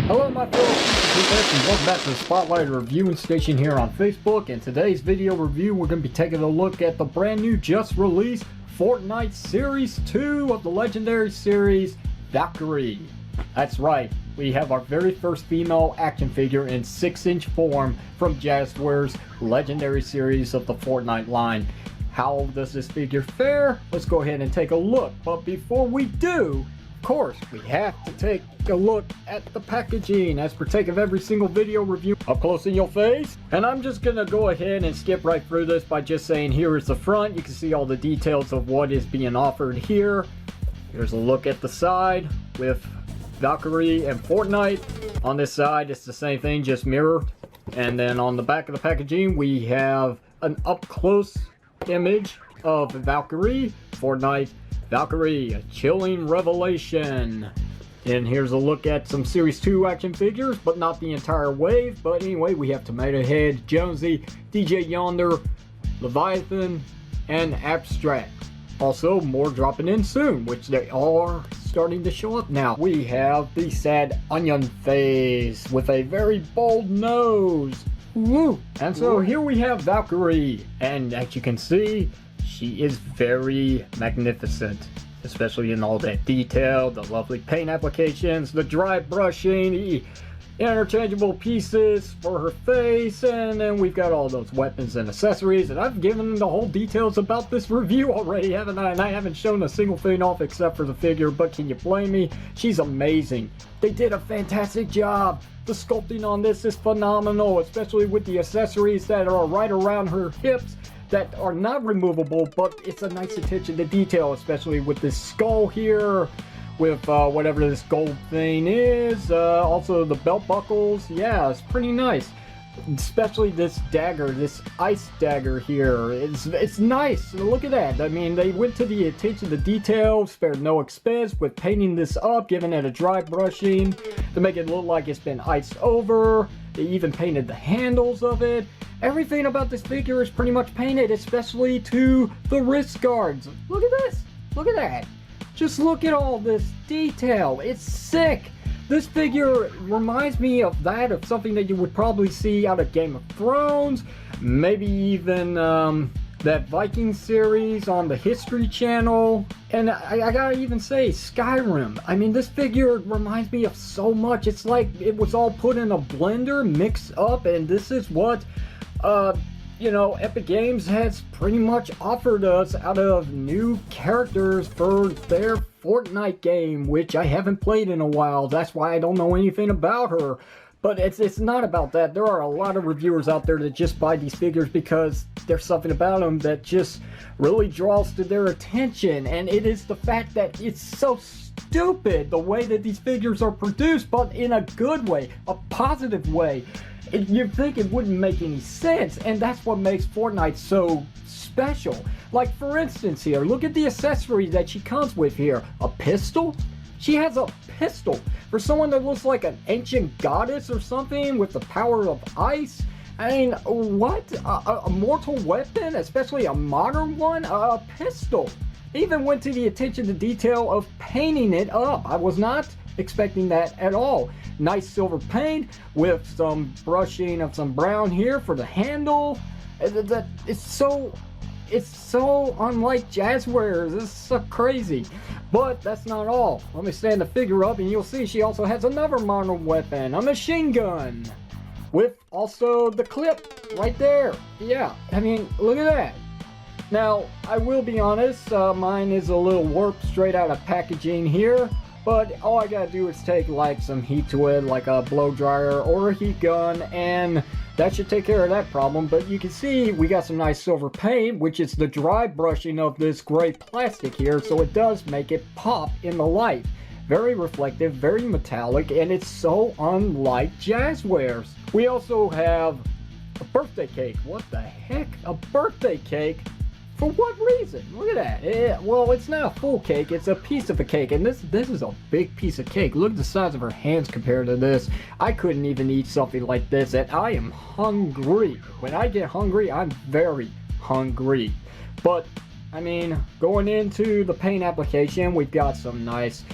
Hello my fellow people, and welcome back to the Spotlight Reviewing Station here on Facebook. In today's video review, we're going to be taking a look at the brand new just released Fortnite Series 2 of the legendary series Valkyrie. That's right, we have our very first female action figure in 6-inch form from Jazwares legendary series of the Fortnite line. How does this figure fare? Let's go ahead and take a look. But before we do, of course, we have to take a look at the packaging as partake of every single video review up close in your face. And I'm just gonna go ahead and skip right through this by just saying here is the front. You can see all the details of what is being offered here. Here's a look at the side with Valkyrie and Fortnite. On this side, it's the same thing, just mirrored. And then on the back of the packaging, we have an up-close image of Valkyrie, Fortnite, Valkyrie, a chilling revelation. And here's a look at some Series 2 action figures, but not the entire wave. But anyway, we have Tomato Head, Jonesy, DJ Yonder, Leviathan, and Abstract. Also, more dropping in soon, which they are starting to show up now. We have the sad onion face with a very bold nose. Woo! And so here we have Valkyrie, and as you can see, she is very magnificent, especially in all that detail, the lovely paint applications, the dry brushing, the interchangeable pieces for her face, and then we've got all those weapons and accessories. And I've given the whole details about this review already, haven't I? And I haven't shown a single thing off except for the figure, but can you blame me? She's amazing. They did a fantastic job. The sculpting on this is phenomenal, especially with the accessories that are right around her hips that are not removable, but it's a nice attention to detail, especially with this skull here, with whatever this gold thing is. Also the belt buckles, yeah, it's pretty nice. Especially this dagger, this ice dagger here. It's nice. Look at that. I mean, they went to the attention to detail, spared no expense with painting this up, giving it a dry brushing to make it look like it's been iced over. They even painted the handles of it. Everything about this figure is pretty much painted, especially to the wrist guards. Look at this. Look at that. Just look at all this detail. It's sick. This figure reminds me of something that you would probably see out of Game of Thrones, maybe even that Viking series on the History Channel, and I gotta even say Skyrim. I mean, this figure reminds me of so much. It's like it was all put in a blender, mixed up, and this is what you know, Epic Games has pretty much offered us out of new characters for their Fortnite game, which I haven't played in a while. That's why I don't know anything about her. But it's not about that. There are a lot of reviewers out there that just buy these figures because there's something about them that just really draws to their attention. And it is the fact that it's so stupid the way that these figures are produced, but in a good way, a positive way. You'd think it wouldn't make any sense, and that's what makes Fortnite so special. Like, for instance here, look at the accessories that she comes with here. A pistol? She has a pistol. For someone that looks like an ancient goddess or something with the power of ice? I mean, what? A mortal weapon? Especially a modern one? A pistol. Even went to the attention to detail of painting it up. I was not expecting that at all. Nice silver paint with some brushing of some brown here for the handle. It's so unlike Jazwares. It's so crazy. But that's not all. Let me stand the figure up and you'll see she also has another modern weapon, a machine gun, with also the clip right there. Yeah, I mean, look at that. Now, I will be honest, mine is a little warped straight out of packaging here. But all I gotta do is take like some heat to it, like a blow dryer or a heat gun, and that should take care of that problem. But you can see we got some nice silver paint, which is the dry brushing of this gray plastic here, so it does make it pop in the light. Very reflective, very metallic, and it's so unlike Jazwares. We also have a birthday cake. What the heck? A birthday cake? For what reason? Look at that. Well, it's not a full cake, it's a piece of a cake, and this is a big piece of cake. Look at the size of her hands compared to this. I couldn't even eat something like this, and I am hungry. When I get hungry, I'm very hungry. But, I mean, going into the paint application, we've got some nice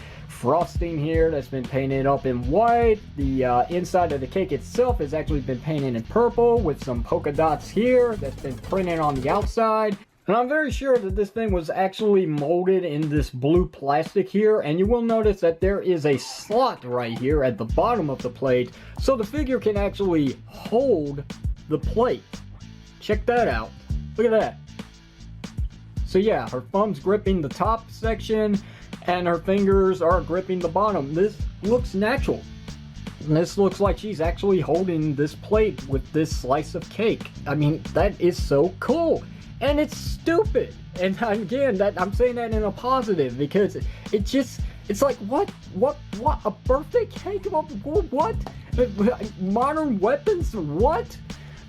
frosting here that's been painted up in white. The inside of the cake itself has actually been painted in purple with some polka dots here that's been printed on the outside. And I'm very sure that this thing was actually molded in this blue plastic here, and you will notice that there is a slot right here at the bottom of the plate, so the figure can actually hold the plate. Check that out. Look at that. So yeah, her thumb's gripping the top section, and her fingers are gripping the bottom. This looks natural. And this looks like she's actually holding this plate with this slice of cake. I mean, that is so cool. And it's stupid. And again, I'm saying that in a positive, because it's like, what? A birthday cake? What? Modern weapons? What?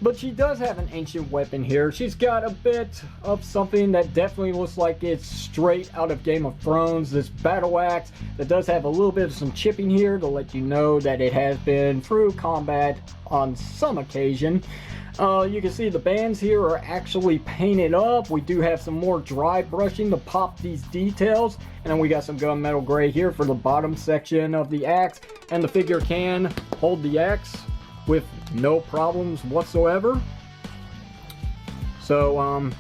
But she does have an ancient weapon here. She's got a bit of something that definitely looks like it's straight out of Game of Thrones. This battle axe that does have a little bit of some chipping here to let you know that it has been through combat on some occasion. You can see the bands here are actually painted up. We do have some more dry brushing to pop these details. And then we got some gunmetal gray here for the bottom section of the axe. And the figure can hold the axe with no problems whatsoever. So,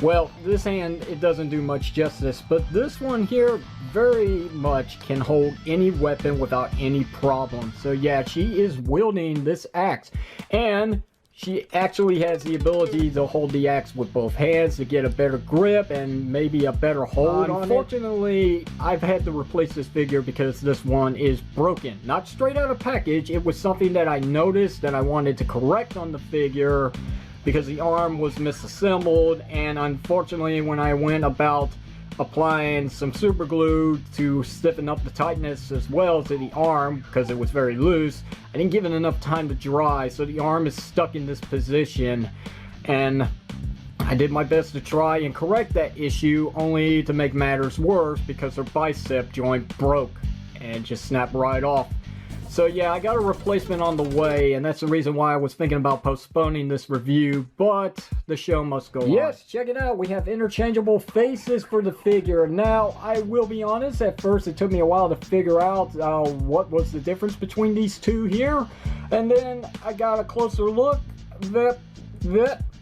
well, this hand, it doesn't do much justice, but this one here very much can hold any weapon without any problem. So yeah, she is wielding this axe, and she actually has the ability to hold the axe with both hands to get a better grip and maybe a better hold on it. Unfortunately, I've had to replace this figure because this one is broken. Not straight out of package, it was something that I noticed that I wanted to correct on the figure because the arm was misassembled, and unfortunately when I went about applying some super glue to stiffen up the tightness as well to the arm because it was very loose, I didn't give it enough time to dry, so the arm is stuck in this position, and I did my best to try and correct that issue, only to make matters worse because her bicep joint broke and just snapped right off. So yeah, I got a replacement on the way, and that's the reason why I was thinking about postponing this review, but the show must go on. Yes, check it out. We have interchangeable faces for the figure. Now, I will be honest, at first it took me a while to figure out what was the difference between these two here, and then I got a closer look,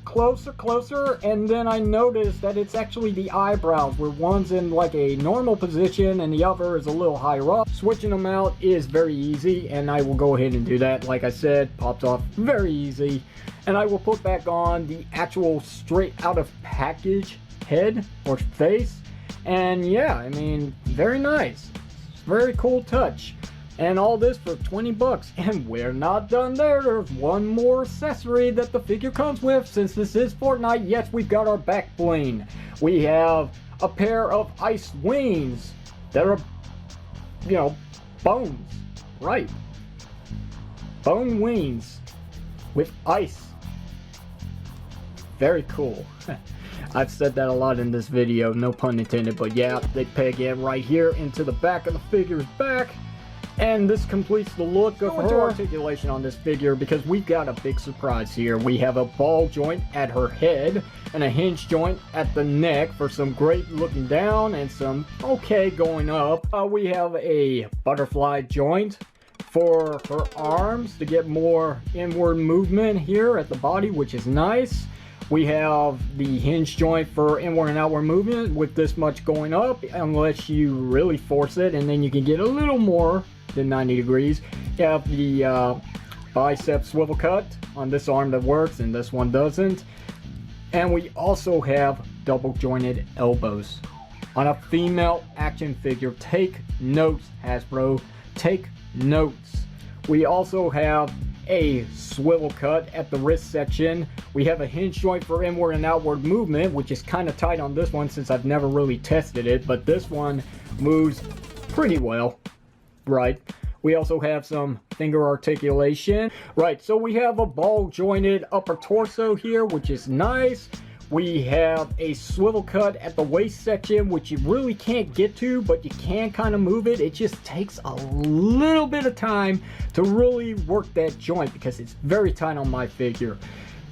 closer, and then I noticed that it's actually the eyebrows, where one's in like a normal position and the other is a little higher up. Switching them out is very easy, and I will go ahead and do that. Like I said, pops off very easy, and I will put back on the actual straight out of package head or face, and yeah, I mean, very nice, very cool touch. And all this for 20 bucks. And we're not done there. There's one more accessory that the figure comes with. Since this is Fortnite, yes, we've got our back bling. We have a pair of ice wings that are, you know, bones. Right. Bone wings with ice. Very cool. I've said that a lot in this video, no pun intended, but yeah, they peg in right here into the back of the figure's back. And this completes the look of her articulation on this figure, because we've got a big surprise here. We have a ball joint at her head and a hinge joint at the neck for some great looking down and some okay going up. We have a butterfly joint for her arms to get more inward movement here at the body, which is nice. We have the hinge joint for inward and outward movement with this much going up, unless you really force it, and then you can get a little more than 90 degrees. You have the bicep swivel cut on this arm that works and this one doesn't. And we also have double jointed elbows on a female action figure. Take notes, Hasbro, take notes. We also have a swivel cut at the wrist section. We have a hinge joint for inward and outward movement, which is kind of tight on this one since I've never really tested it, but this one moves pretty well. Right. We also have some finger articulation. Right, so we have a ball jointed upper torso here, which is nice. We have a swivel cut at the waist section, which you really can't get to, but you can kind of move it. It just takes a little bit of time to really work that joint because it's very tight on my figure.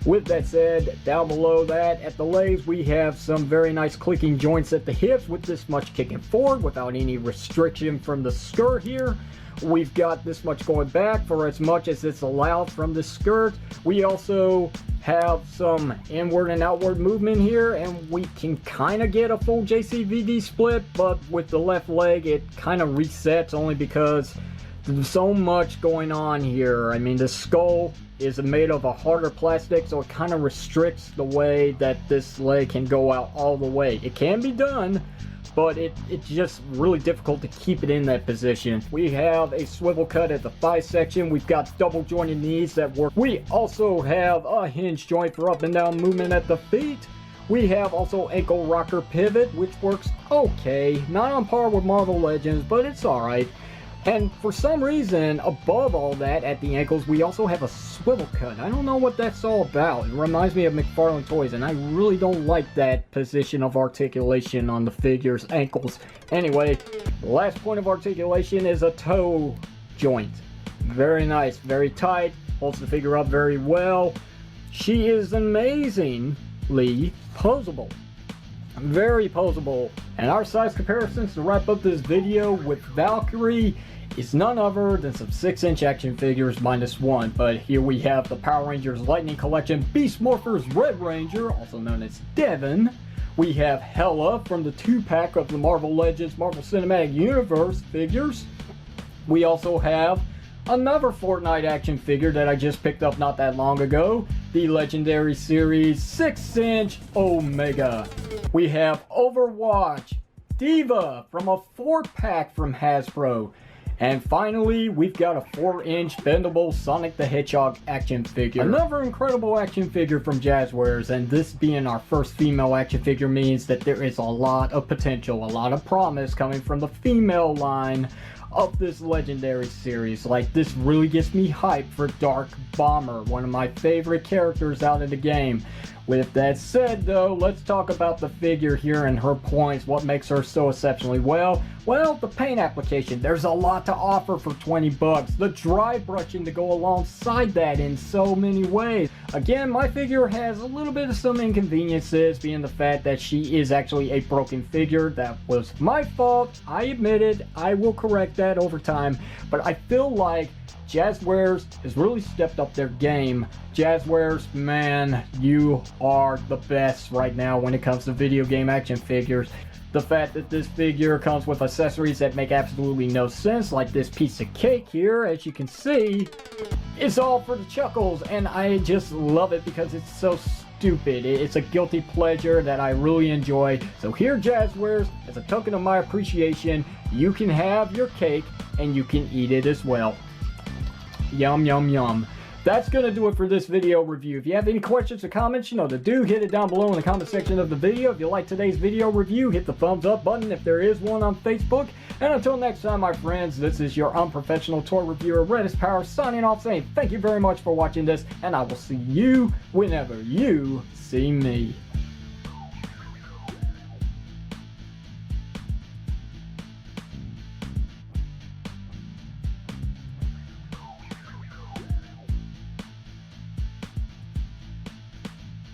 With that said, down below that at the legs we have some very nice clicking joints at the hips with this much kicking forward without any restriction from the skirt here. We've got this much going back for as much as it's allowed from the skirt. We also have some inward and outward movement here, and we can kind of get a full JCVD split, but with the left leg it kind of resets only because there's so much going on here. I mean, the skull is made of a harder plastic, so it kind of restricts the way that this leg can go out all the way. It can be done, but it's just really difficult to keep it in that position. We have a swivel cut at the thigh section. We've got double jointed knees that work. We also have a hinge joint for up and down movement at the feet. We have also ankle rocker pivot, which works okay. Not on par with Marvel Legends, but it's alright. And for some reason, above all that, at the ankles, we also have a swivel cut. I don't know what that's all about. It reminds me of McFarlane Toys, and I really don't like that position of articulation on the figure's ankles. Anyway, the last point of articulation is a toe joint. Very nice, very tight, holds the figure up very well. She is amazingly posable. Very posable. And our size comparisons to wrap up this video with Valkyrie is none other than some 6-inch action figures -1. But here we have the Power Rangers Lightning Collection Beast Morphers Red Ranger, also known as Devon. We have Hela from the 2-pack of the Marvel Legends Marvel Cinematic Universe figures. We also have another Fortnite action figure that I just picked up not that long ago, the Legendary Series 6-inch Omega. We have Overwatch Diva from a 4-pack from Hasbro. And finally, we've got a 4-inch bendable Sonic the Hedgehog action figure. Another incredible action figure from Jazwares, and this being our first female action figure means that there is a lot of potential, a lot of promise coming from the female line of this Legendary series. Like, this really gets me hyped for Dark Bomber, one of my favorite characters out of the game. With that said though, let's talk about the figure here and her points, what makes her so exceptionally well. Well, the paint application, there's a lot to offer for 20 bucks. The dry brushing to go alongside that in so many ways. Again, my figure has a little bit of some inconveniences, being the fact that she is actually a broken figure. That was my fault, I admit it, I will correct that over time, but I feel like Jazwares has really stepped up their game. Jazwares, man, you are the best right now when it comes to video game action figures. The fact that this figure comes with accessories that make absolutely no sense, like this piece of cake here, as you can see, is all for the chuckles, and I just love it because it's so stupid. It's a guilty pleasure that I really enjoy. So here, Jazwares, as a token of my appreciation, you can have your cake and you can eat it as well. Yum, yum, yum. That's going to do it for this video review. If you have any questions or comments, you know to do. Hit it down below in the comment section of the video. If you like today's video review, hit the thumbs up button if there is one on Facebook. And until next time, my friends, this is your unprofessional toy reviewer, Redis Power, signing off saying thank you very much for watching this, and I will see you whenever you see me.